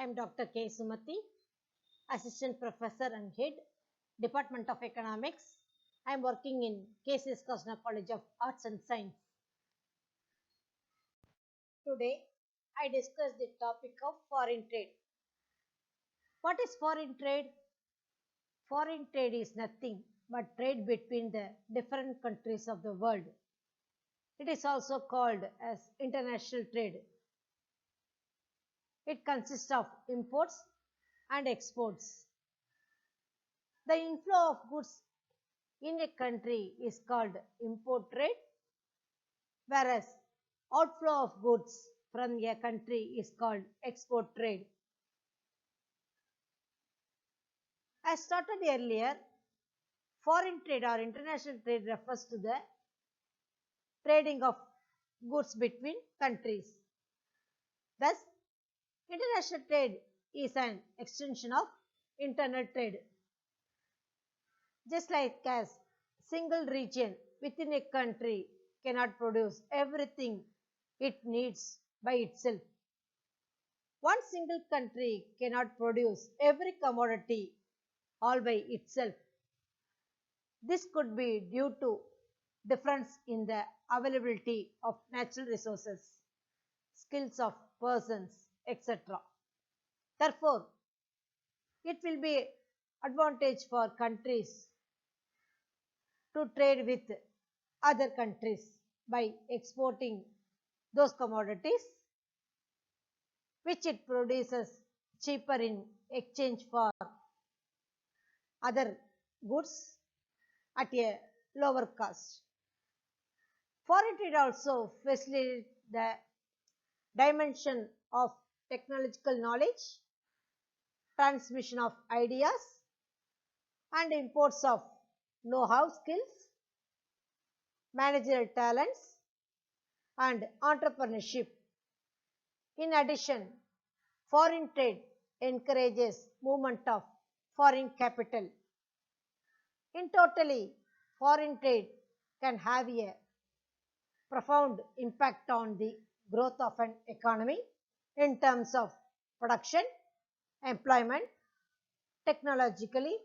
I am Dr.K.Sumathy, Assistant Professor and Head, Department of Economics. I am working in K.Sumathy College of Arts and Science. Today, I discuss the topic of foreign trade. What is foreign trade? Foreign trade is nothing but trade between the different countries of the world. It is also called as international trade. It consists of imports and exports. The inflow of goods in a country is called import trade, whereas outflow of goods from a country is called export trade. As started earlier, foreign trade or international trade refers to the trading of goods between countries. Thus, international trade is an extension of internal trade. Just like as single region within a country cannot produce everything it needs by itself. One single country cannot produce every commodity all by itself. This could be due to difference in the availability of natural resources, skills of persons, etc. Therefore, it will be advantage for countries to trade with other countries by exporting those commodities which it produces cheaper in exchange for other goods at a lower cost. Foreign trade also facilitates the dimension of technological knowledge, transmission of ideas, and imports of know-how skills, managerial talents, and entrepreneurship. In addition, foreign trade encourages movement of foreign capital. In totally, foreign trade can have a profound impact on the growth of an economy in terms of production, employment, technologically,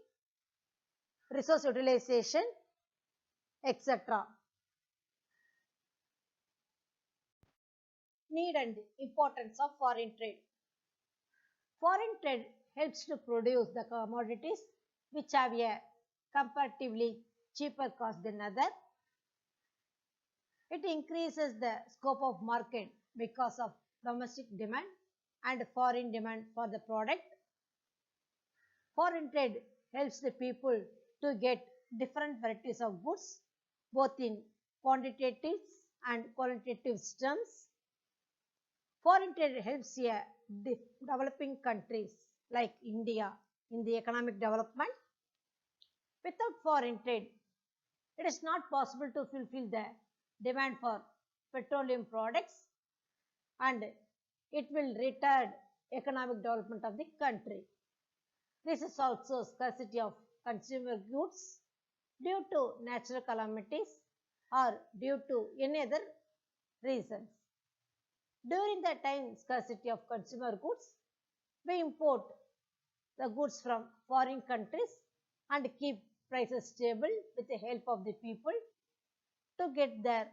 resource utilization, etc. Need and importance of foreign trade. Foreign trade helps to produce the commodities which have a comparatively cheaper cost than other. It increases the scope of market because of domestic demand and foreign demand for the product. Foreign trade helps the people to get different varieties of goods, both in quantitative and qualitative terms. Foreign trade helps developing countries like India in the economic development. Without foreign trade, it is not possible to fulfill the demand for petroleum products, and it will retard economic development of the country. This is also scarcity of consumer goods due to natural calamities or due to any other reasons. During the time scarcity of consumer goods, we import the goods from foreign countries and keep prices stable with the help of the people to get their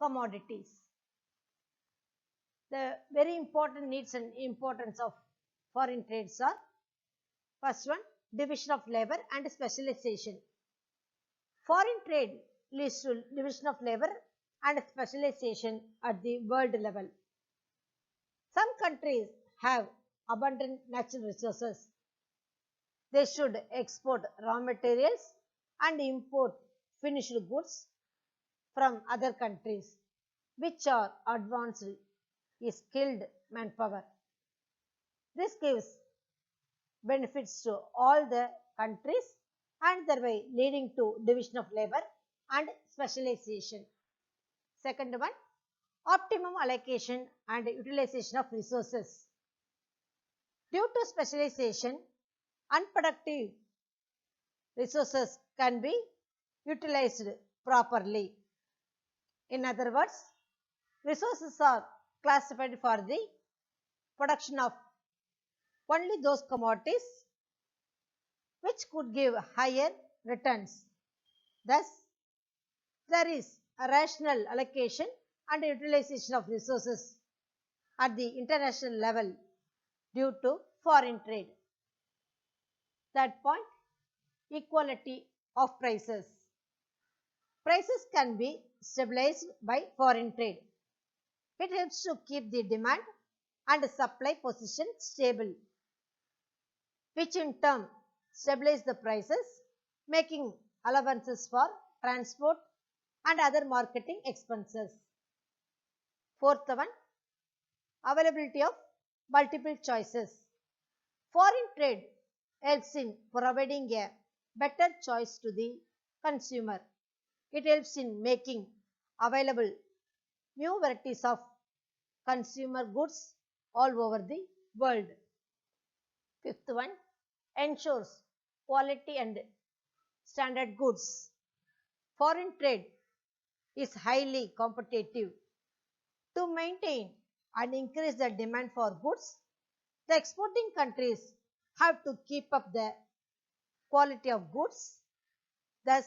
commodities. The very important needs and importance of foreign trades are: first one, division of labor and specialization. Foreign trade leads to division of labor and specialization at the world level. Some countries have abundant natural resources. They should export raw materials and import finished goods from other countries which are advanced skilled manpower. This gives benefits to all the countries and thereby leading to division of labor and specialization. Second one, optimum allocation and utilization of resources. Due to specialization, unproductive resources can be utilized properly. In other words, resources are classified for the production of only those commodities which could give higher returns. Thus, there is a rational allocation and utilization of resources at the international level due to foreign trade. Third point, equality of prices. Prices can be stabilized by foreign trade. It helps to keep the demand and supply position stable, which in turn stabilize the prices, making allowances for transport and other marketing expenses. Fourth one, availability of multiple choices. Foreign trade helps in providing a better choice to the consumer. It helps in making available new varieties of consumer goods all over the world. Fifth one, ensures quality and standard goods. Foreign trade is highly competitive. To maintain and increase the demand for goods, the exporting countries have to keep up the quality of goods. Thus,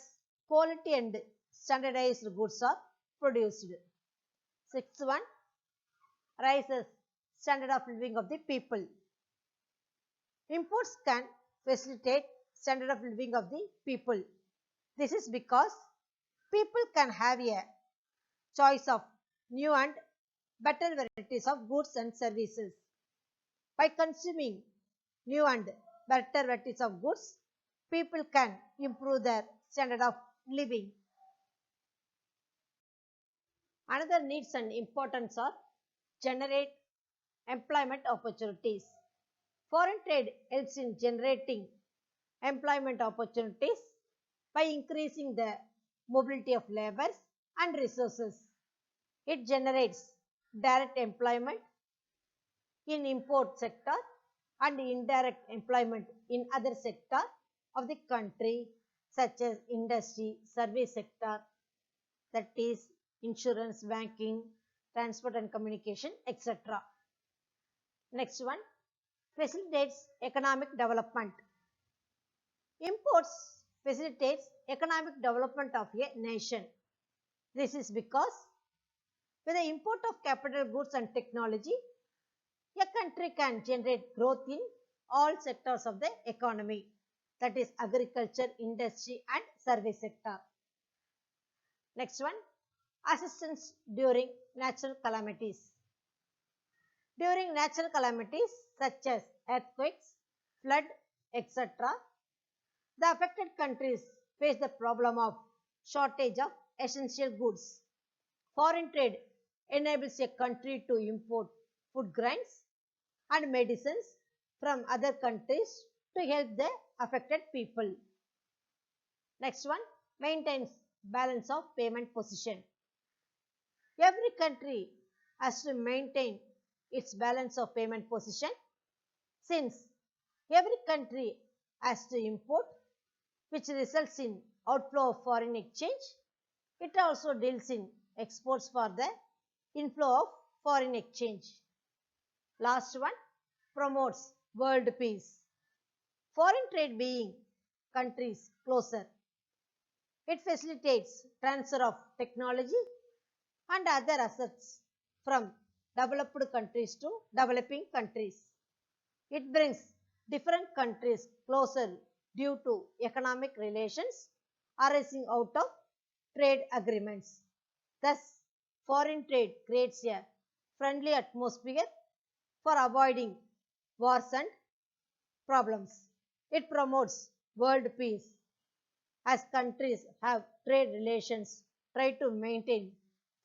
quality and standardized goods are produced. Sixth one, rises standard of living of the people. Imports can facilitate standard of living of the people. This is because people can have a choice of new and better varieties of goods and services. By consuming new and better varieties of goods, people can improve their standard of living. Another needs and importance are generate employment opportunities. Foreign trade helps in generating employment opportunities by increasing the mobility of labor and resources. It generates direct employment in import sector and indirect employment in other sector of the country such as industry, service sector, that is insurance, banking, transport and communication, etc. Next one, facilitates economic development. Imports facilitates economic development of a nation. This is because with the import of capital goods and technology, a country can generate growth in all sectors of the economy, that is agriculture, industry and service sector. Next one, assistance during natural calamities. During natural calamities such as earthquakes, flood, etc., the affected countries face the problem of shortage of essential goods. Foreign trade enables a country to import food grains and medicines from other countries to help the affected people. Next one, maintains balance of payment position. Every country has to maintain its balance of payment position since every country has to import, which results in outflow of foreign exchange. It also deals in exports for the inflow of foreign exchange. Last one, promotes world peace. Foreign trade being countries closer. It facilitates transfer of technology and other assets from developed countries to developing countries. It brings different countries closer due to economic relations arising out of trade agreements. Thus, foreign trade creates a friendly atmosphere for avoiding wars and problems. It promotes world peace as countries have trade relations, try to maintain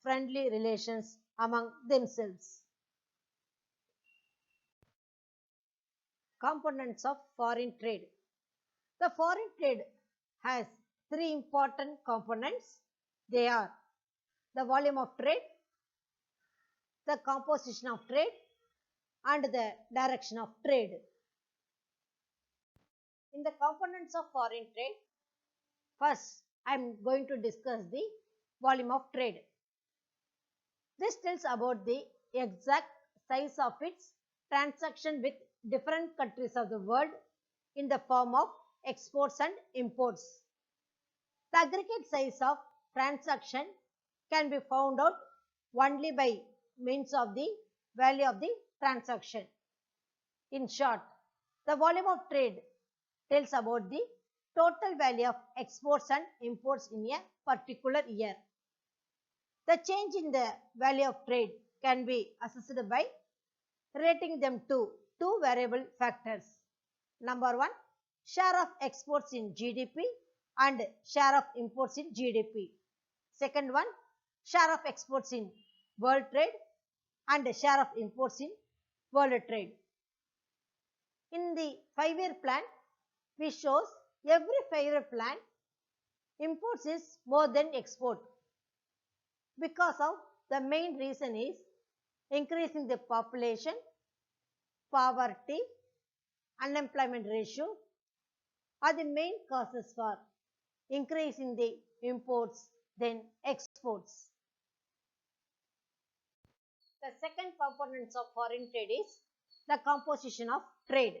friendly relations among themselves. Components of foreign trade. The foreign trade has three important components. They are the volume of trade, the composition of trade, and the direction of trade. In the components of foreign trade, first I am going to discuss the volume of trade. This tells about the exact size of its transaction with different countries of the world in the form of exports and imports. The aggregate size of transaction can be found out only by means of the value of the transaction. In short, the volume of trade tells about the total value of exports and imports in a particular year. The change in the value of trade can be assessed by relating them to two variable factors. Number one, share of exports in GDP and share of imports in GDP. Second one, share of exports in world trade and share of imports in world trade. In the 5-year plan, we shows every 5-year plan imports is more than export because of the main reason is increasing the population, poverty, unemployment ratio are the main causes for increasing the imports than exports. The second component of foreign trade is the composition of trade.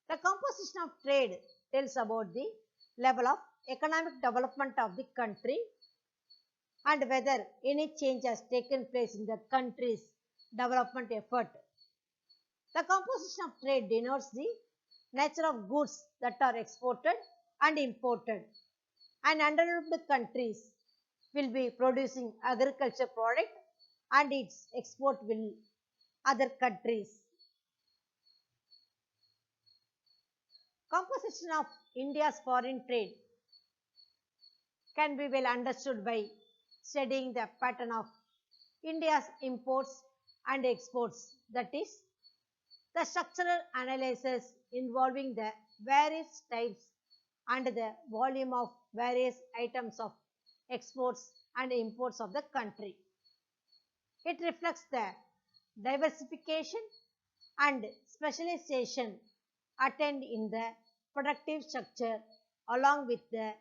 The composition of trade tells about the level of economic development of the country and whether any change has taken place in the country's development effort. The composition of trade denotes the nature of goods that are exported and imported. And underdeveloped countries will be producing agriculture product and its export will other countries. Composition of India's foreign trade can be well understood by studying the pattern of India's imports and exports, that is, the structural analysis involving the various types and the volume of various items of exports and imports of the country. It reflects the diversification and specialization attained in the productive structure along with the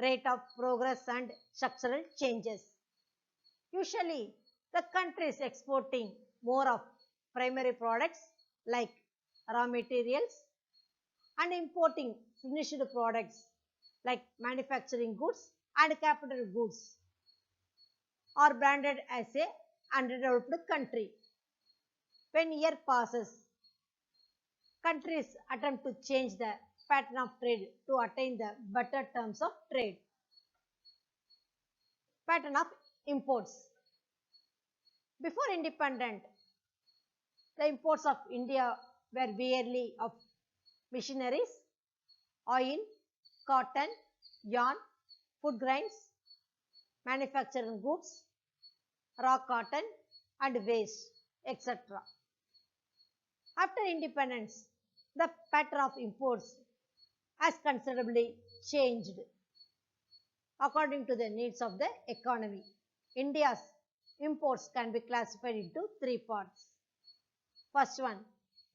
rate of progress and structural changes. Usually, the country is exporting more of primary products like raw materials and importing finished products like manufacturing goods and capital goods are branded as a underdeveloped country. When year passes, countries attempt to change the pattern of trade to attain the better terms of trade. Pattern of imports. Before independence, the imports of India were barely of machineries, oil, cotton, yarn, food grains, manufacturing goods, raw cotton and waste, etc. After independence, the pattern of imports has considerably changed according to the needs of the economy. India's imports can be classified into three parts. First one,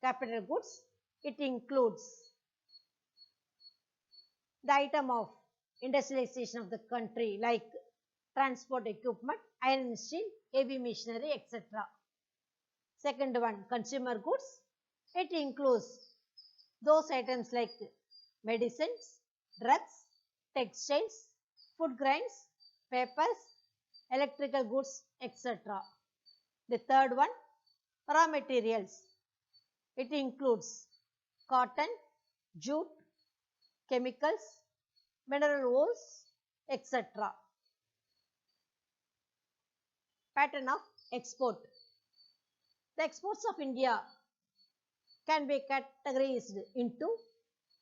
capital goods. It includes the item of industrialization of the country like transport equipment, iron and steel, heavy machinery, etc. Second one, consumer goods. It includes those items like medicines, drugs, textiles, food grains, papers, electrical goods, etc. The third one, raw materials. It includes cotton, jute, chemicals, mineral oils, etc. Pattern of export. The exports of India can be categorized into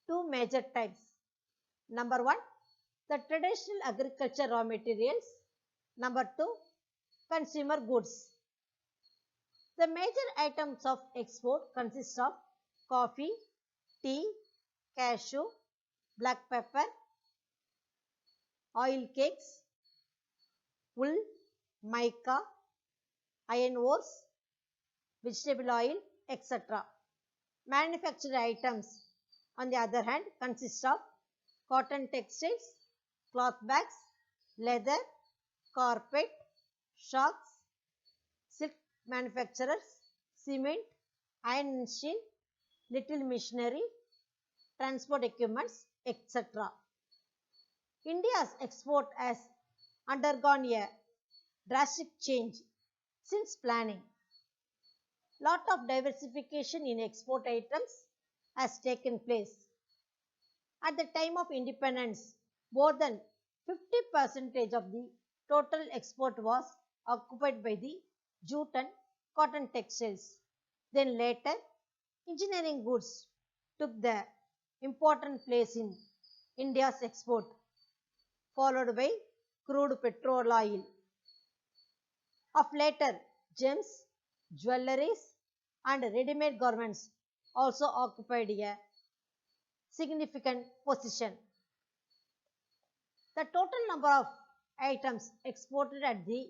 two major types. Number one, the traditional agriculture raw materials. Number two, consumer goods. The major items of export consist of coffee, tea, cashew, black pepper, oil cakes, wool, mica, iron ores, vegetable oil, etc. Manufactured items, on the other hand, consist of cotton textiles, cloth bags, leather, carpet, shawls, silk manufacturers, cement, iron and steel, little machinery, transport equipments, etc. India's export has undergone a drastic change since planning. Lot of diversification in export items has taken place. At the time of independence, more than 50% of the total export was occupied by the jute and cotton textiles. Then later, engineering goods took the important place in India's export, followed by crude petrol oil. Of later, gems, jewelleries and ready-made garments also occupied a significant position. The total number of items exported at the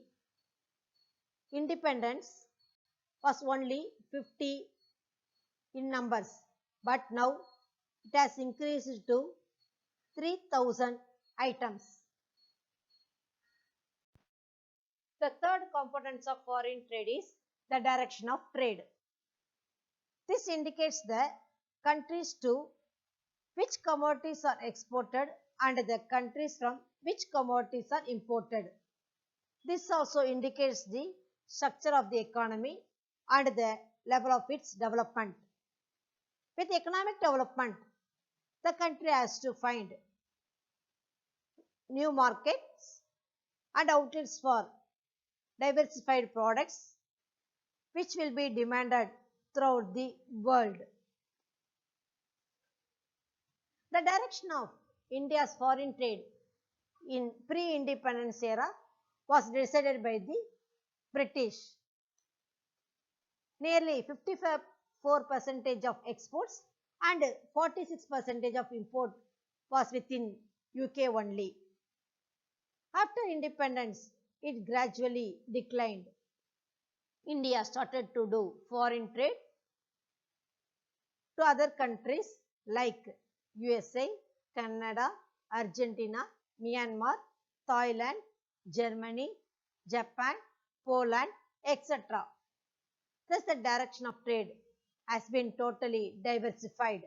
independence was only 50 in numbers, but now it has increased to 3,000 items. The third component of foreign trade is the direction of trade. This indicates the countries to which commodities are exported and the countries from which commodities are imported. This also indicates the structure of the economy and the level of its development. With economic development, the country has to find new markets and outlets for diversified products which will be demanded throughout the world. The direction of India's foreign trade in pre-independence era was decided by the British. Nearly 54% of exports and 46% of import was within UK only. After independence, it gradually declined. India started to do foreign trade to other countries like USA, Canada, Argentina, Myanmar, Thailand, Germany, Japan, Poland, etc. Thus, the direction of trade has been totally diversified.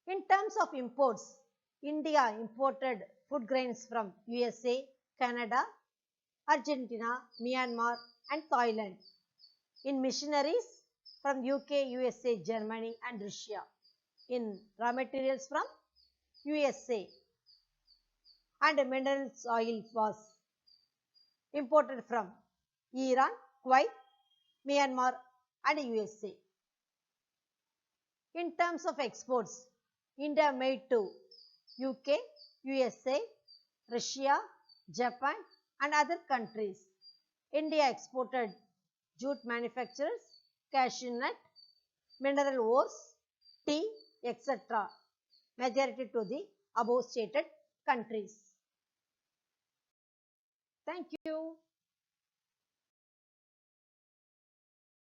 In terms of imports, India imported food grains from USA, Canada, Argentina, Myanmar and Thailand. In machineries from UK, USA, Germany and Russia. In raw materials from USA. And minerals oil was imported from Iran, Kuwait, Myanmar and USA. In terms of exports, India made to UK, USA, Russia, Japan and other countries. India exported jute manufacturers, cashew nut, mineral ores, tea, etc. majority to the above stated countries. Thank you.